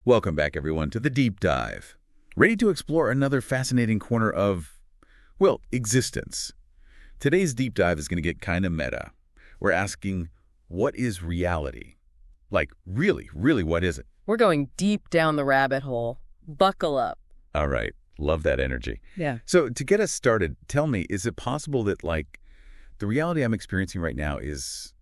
Welcome back, everyone, to the Deep Dive. Ready to explore another fascinating corner of, well, existence. Today's Deep Dive is going to get kind of meta. We're asking, what is reality? Like, really, what is it? We're going deep down the rabbit hole. Buckle up. All right. Love that energy. Yeah. So to get us started, tell me, is it possible that, the reality I'm experiencing right now is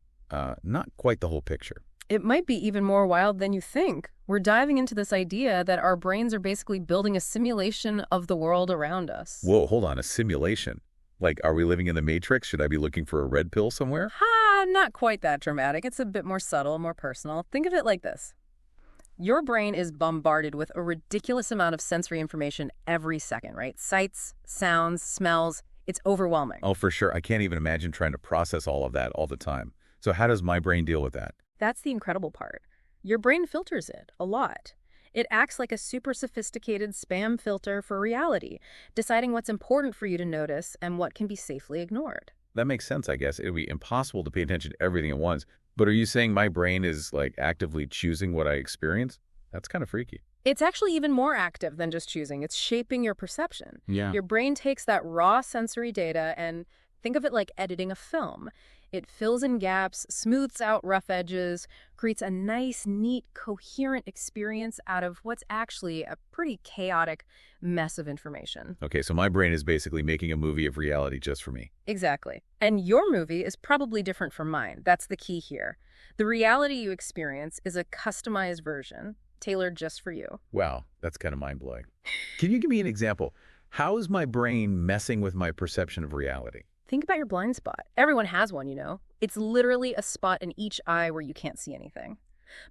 not quite the whole picture? It might be even more wild than you think. We're diving into this idea that our brains are basically building a simulation of the world around us. Whoa, hold on, a simulation? Like, are we living in the Matrix? Should I be looking for a red pill somewhere? Not quite that dramatic. It's a bit more subtle, more personal. Think of it like this. Your brain is bombarded with a ridiculous amount of sensory information every second, right? Sights, sounds, smells. It's overwhelming. Oh, for sure. I can't even imagine trying to process all of that all the time. So how does my brain deal with that? That's the incredible part. Your brain filters it a lot. It acts like a super sophisticated spam filter for reality, deciding what's important for you to notice and what can be safely ignored. That makes sense, I guess. It would be impossible to pay attention to everything at once. But are you saying my brain is, actively choosing what I experience? That's kind of freaky. It's actually even more active than just choosing. It's shaping your perception. Yeah. Your brain takes that raw sensory data and think of it like editing a film. It fills in gaps, smooths out rough edges, creates a nice, neat, coherent experience out of what's actually a pretty chaotic mess of information. Okay, so my brain is basically making a movie of reality just for me. Exactly. And your movie is probably different from mine. That's the key here. The reality you experience is a customized version, tailored just for you. Wow, that's kind of mind-blowing. Can you give me an example? How is my brain messing with my perception of reality? Think about your blind spot. Everyone has one, you know. It's literally a spot in each eye where you can't see anything.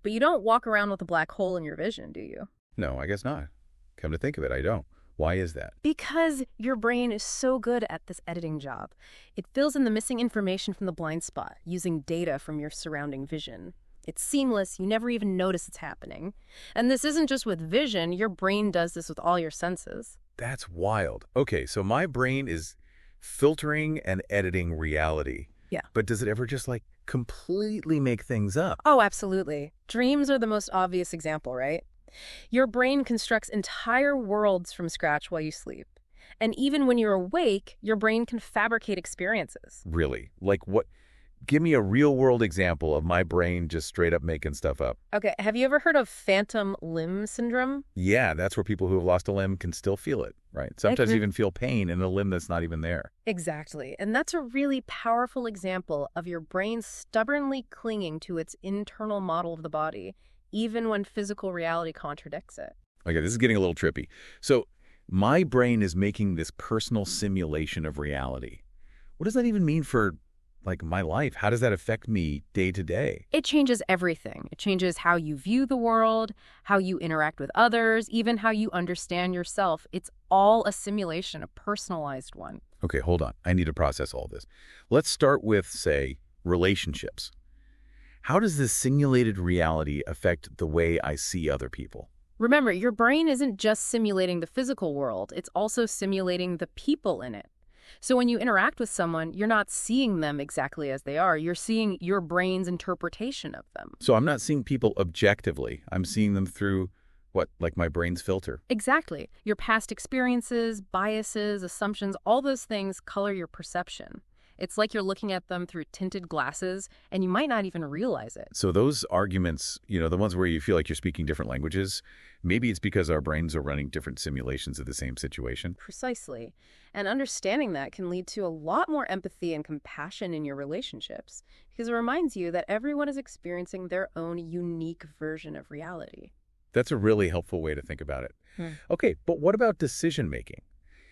But you don't walk around with a black hole in your vision, do you? No, I guess not. Come to think of it, I don't. Why is that? Because your brain is so good at this editing job. It fills in the missing information from the blind spot using data from your surrounding vision. It's seamless. You never even notice it's happening. And this isn't just with vision. Your brain does this with all your senses. That's wild. Okay, so my brain is filtering and editing reality. Yeah. But does it ever just completely make things up? Oh, absolutely. Dreams are the most obvious example, right? Your brain constructs entire worlds from scratch while you sleep. And even when you're awake, your brain can fabricate experiences. Really? Like what? Give me a real-world example of my brain just straight up making stuff up. Okay, have you ever heard of phantom limb syndrome? Yeah, that's where people who have lost a limb can still feel it, right? Sometimes even feel pain in a limb that's not even there. Exactly. And that's a really powerful example of your brain stubbornly clinging to its internal model of the body, even when physical reality contradicts it. Okay, this is getting a little trippy. So my brain is making this personal simulation of reality. What does that even mean for my life? How does that affect me day to day? It changes everything. It changes how you view the world, how you interact with others, even how you understand yourself. It's all a simulation, a personalized one. Okay, hold on. I need to process all this. Let's start with, say, relationships. How does this simulated reality affect the way I see other people? Remember, your brain isn't just simulating the physical world. It's also simulating the people in it. So when you interact with someone, you're not seeing them exactly as they are. You're seeing your brain's interpretation of them. So I'm not seeing people objectively. I'm seeing them through, my brain's filter? Exactly. Your past experiences, biases, assumptions, all those things color your perception. It's like you're looking at them through tinted glasses, and you might not even realize it. So those arguments, the ones where you feel like you're speaking different languages, maybe it's because our brains are running different simulations of the same situation. Precisely. And understanding that can lead to a lot more empathy and compassion in your relationships, because it reminds you that everyone is experiencing their own unique version of reality. That's a really helpful way to think about it. Okay, but what about decision-making?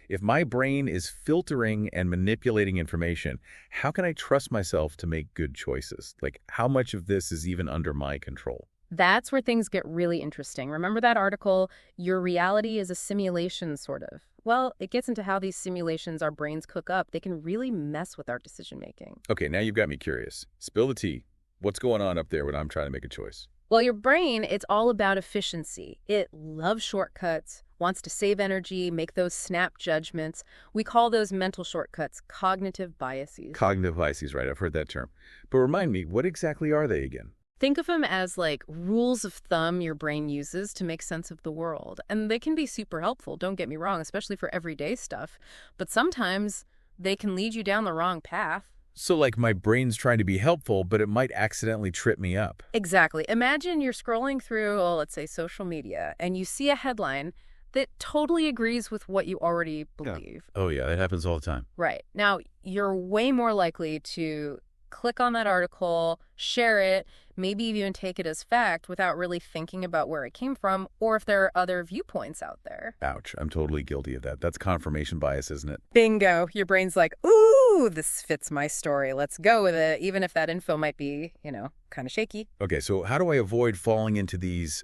If my brain is filtering and manipulating information, how can I trust myself to make good choices? How much of this is even under my control? That's where things get really interesting. Remember that article, Your Reality is a Simulation, sort of? Well, it gets into how these simulations our brains cook up. They can really mess with our decision-making. Okay, now you've got me curious. Spill the tea. What's going on up there when I'm trying to make a choice? Well, your brain, it's all about efficiency. It loves shortcuts, wants to save energy, make those snap judgments. We call those mental shortcuts cognitive biases. Cognitive biases, right? I've heard that term. But remind me, what exactly are they again? Think of them as like rules of thumb your brain uses to make sense of the world. And they can be super helpful, don't get me wrong, especially for everyday stuff. But sometimes they can lead you down the wrong path. So like my brain's trying to be helpful, but it might accidentally trip me up. Exactly. Imagine you're scrolling through, oh, let's say, social media, and you see a headline that totally agrees with what you already believe. Oh yeah, that happens all the time. Right. Now, you're way more likely to click on that article, share it, maybe even take it as fact without really thinking about where it came from or if there are other viewpoints out there. Ouch, I'm totally guilty of that. That's confirmation bias, isn't it? Bingo. Your brain's like, ooh, this fits my story. Let's go with it, even if that info might be, kind of shaky. Okay, so how do I avoid falling into these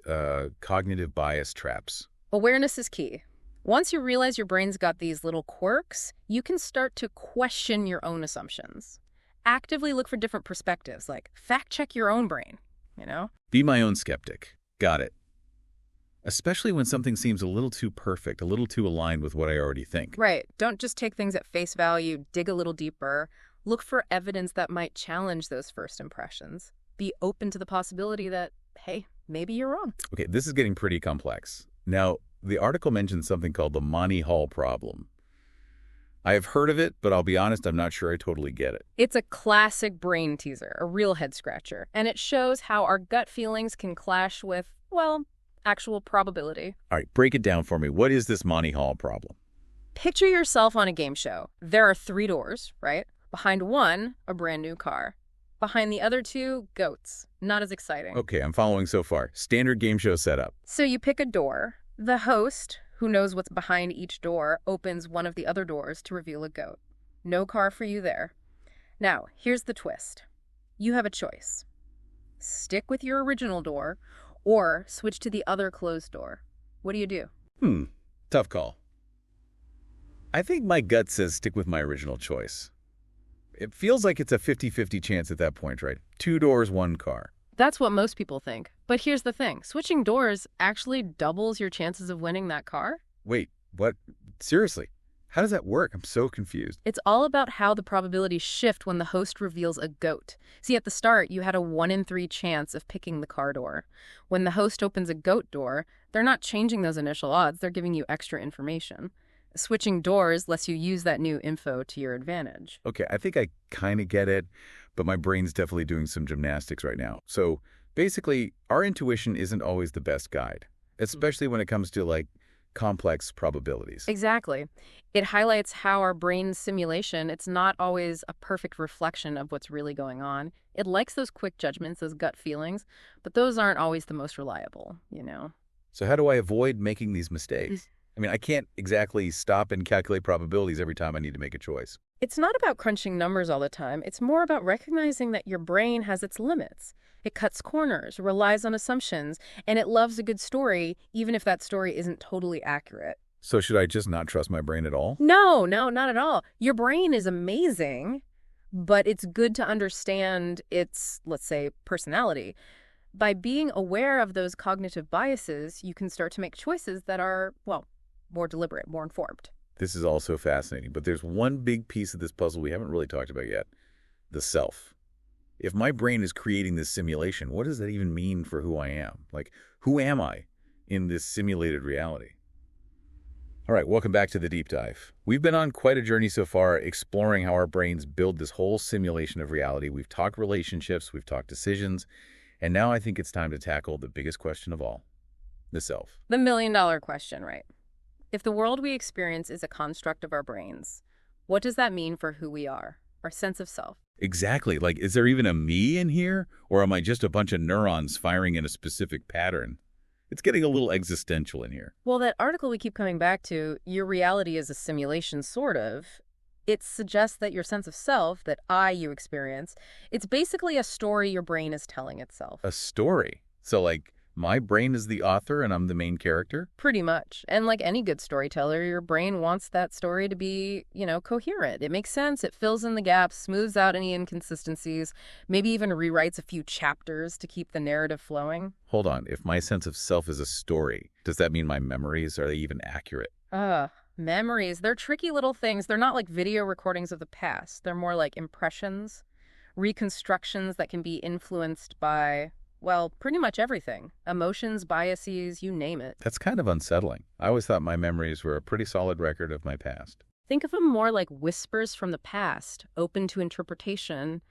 cognitive bias traps? Awareness is key. Once you realize your brain's got these little quirks, you can start to question your own assumptions. Actively look for different perspectives, like fact-check your own brain, Be my own skeptic. Got it. Especially when something seems a little too perfect, a little too aligned with what I already think. Right. Don't just take things at face value, dig a little deeper. Look for evidence that might challenge those first impressions. Be open to the possibility that, hey, maybe you're wrong. Okay, this is getting pretty complex. Now, the article mentions something called the Monty Hall Problem. I have heard of it, but I'll be honest, I'm not sure I totally get it. It's a classic brain teaser, a real head-scratcher, and it shows how our gut feelings can clash with, well, actual probability. All right, break it down for me. What is this Monty Hall Problem? Picture yourself on a game show. There are 3 doors, right? Behind one, a brand new car. Behind the other 2, goats. Not as exciting. Okay, I'm following so far. Standard game show setup. So you pick a door. The host, who knows what's behind each door, opens one of the other doors to reveal a goat. No car for you there. Now, here's the twist. You have a choice. Stick with your original door or switch to the other closed door. What do? Tough call. I think my gut says stick with my original choice. It feels like it's a 50-50 chance at that point, right? 2 doors, 1 car. That's what most people think. But here's the thing. Switching doors actually doubles your chances of winning that car. Wait, what? Seriously? How does that work? I'm so confused. It's all about how the probabilities shift when the host reveals a goat. See, at the start, you had a 1 in 3 chance of picking the car door. When the host opens a goat door, they're not changing those initial odds. They're giving you extra information. Switching doors lets you use that new info to your advantage. Okay, I think I kind of get it, but my brain's definitely doing some gymnastics right now. So basically, our intuition isn't always the best guide, especially when it comes to complex probabilities. Exactly. It highlights how our brain's simulation, it's not always a perfect reflection of what's really going on. It likes those quick judgments, those gut feelings, but those aren't always the most reliable, So how do I avoid making these mistakes? I mean, I can't exactly stop and calculate probabilities every time I need to make a choice. It's not about crunching numbers all the time. It's more about recognizing that your brain has its limits. It cuts corners, relies on assumptions, and it loves a good story, even if that story isn't totally accurate. So should I just not trust my brain at all? No, not at all. Your brain is amazing, but it's good to understand its, let's say, personality. By being aware of those cognitive biases, you can start to make choices that are, well, more deliberate, more informed. This is all so fascinating, but there's one big piece of this puzzle we haven't really talked about yet, the self. If my brain is creating this simulation, what does that even mean for who I am? Who am I in this simulated reality? All right, welcome back to the deep dive. We've been on quite a journey so far, exploring how our brains build this whole simulation of reality. We've talked relationships, we've talked decisions, and now I think it's time to tackle the biggest question of all, the self. The million-dollar question, right? If the world we experience is a construct of our brains, what does that mean for who we are, our sense of self? Exactly. Is there even a me in here? Or am I just a bunch of neurons firing in a specific pattern? It's getting a little existential in here. Well, that article we keep coming back to, your reality is a simulation, sort of. It suggests that your sense of self, that you experience, it's basically a story your brain is telling itself. A story? So my brain is the author and I'm the main character? Pretty much. And like any good storyteller, your brain wants that story to be, coherent. It makes sense. It fills in the gaps, smooths out any inconsistencies, maybe even rewrites a few chapters to keep the narrative flowing. Hold on. If my sense of self is a story, does that mean my memories, are they even accurate? Memories. They're tricky little things. They're not like video recordings of the past. They're more like impressions, reconstructions that can be influenced by well, pretty much everything. Emotions, biases, you name it. That's kind of unsettling. I always thought my memories were a pretty solid record of my past. Think of them more like whispers from the past, open to interpretation.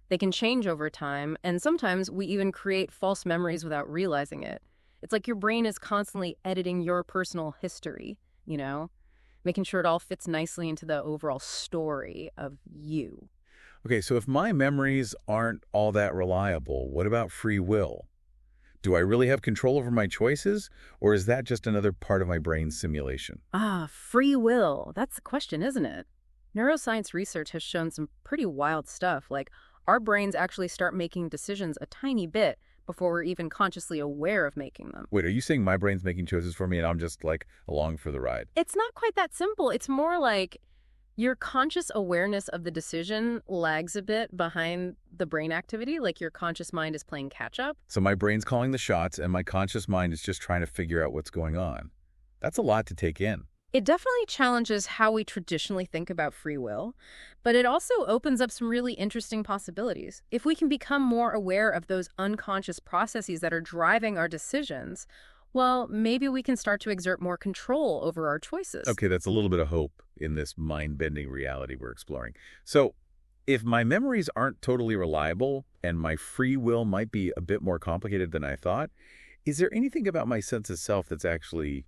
They can change over time, and sometimes we even create false memories without realizing it. It's like your brain is constantly editing your personal history, making sure it all fits nicely into the overall story of you. Okay, so if my memories aren't all that reliable, what about free will? Do I really have control over my choices, or is that just another part of my brain's simulation? Free will. That's the question, isn't it? Neuroscience research has shown some pretty wild stuff, like our brains actually start making decisions a tiny bit before we're even consciously aware of making them. Wait, are you saying my brain's making choices for me and I'm just like along for the ride? It's not quite that simple. It's more like your conscious awareness of the decision lags a bit behind the brain activity, like your conscious mind is playing catch up. So my brain's calling the shots and my conscious mind is just trying to figure out what's going on. That's a lot to take in. It definitely challenges how we traditionally think about free will, but it also opens up some really interesting possibilities. If we can become more aware of those unconscious processes that are driving our decisions, well, maybe we can start to exert more control over our choices. Okay, that's a little bit of hope in this mind-bending reality we're exploring. So if my memories aren't totally reliable and my free will might be a bit more complicated than I thought, is there anything about my sense of self that's actually,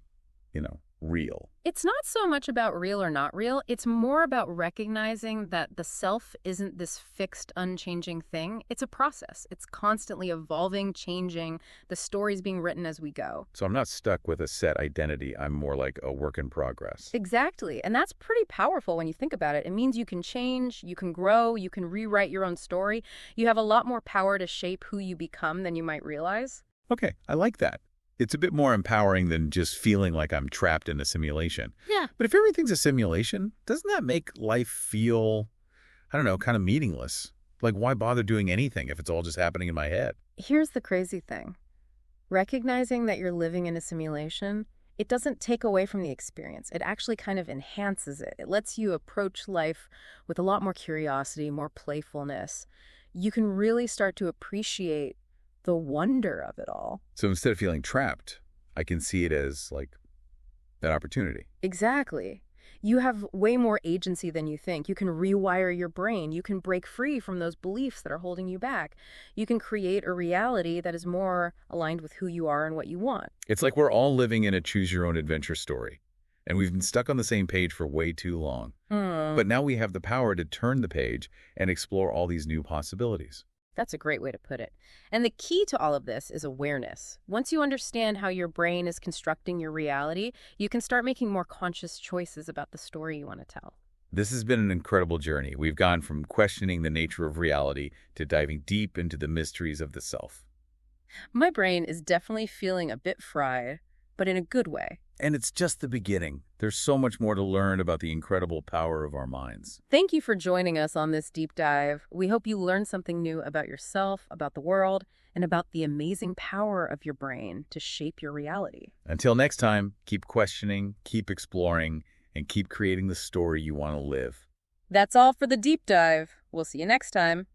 real? It's not so much about real or not real. It's more about recognizing that the self isn't this fixed, unchanging thing. It's a process. It's constantly evolving, changing. The story's being written as we go. So I'm not stuck with a set identity. I'm more like a work in progress. Exactly. And that's pretty powerful when you think about it. It means you can change, you can grow, you can rewrite your own story. You have a lot more power to shape who you become than you might realize. Okay, I like that. It's a bit more empowering than just feeling like I'm trapped in a simulation. Yeah. But if everything's a simulation, doesn't that make life feel, I don't know, kind of meaningless? Like, why bother doing anything if it's all just happening in my head? Here's the crazy thing. Recognizing that you're living in a simulation, it doesn't take away from the experience. It actually kind of enhances it. It lets you approach life with a lot more curiosity, more playfulness. You can really start to appreciate the wonder of it all. So instead of feeling trapped, I can see it as like an opportunity. Exactly. You have way more agency than you think. You can rewire your brain. You can break free from those beliefs that are holding you back. You can create a reality that is more aligned with who you are and what you want. It's like we're all living in a choose-your-own-adventure story, and we've been stuck on the same page for way too long. But now we have the power to turn the page and explore all these new possibilities. That's a great way to put it. And the key to all of this is awareness. Once you understand how your brain is constructing your reality, you can start making more conscious choices about the story you want to tell. This has been an incredible journey. We've gone from questioning the nature of reality to diving deep into the mysteries of the self. My brain is definitely feeling a bit fried, but in a good way. And it's just the beginning. There's so much more to learn about the incredible power of our minds. Thank you for joining us on this deep dive. We hope you learned something new about yourself, about the world, and about the amazing power of your brain to shape your reality. Until next time, keep questioning, keep exploring, and keep creating the story you want to live. That's all for the deep dive. We'll see you next time.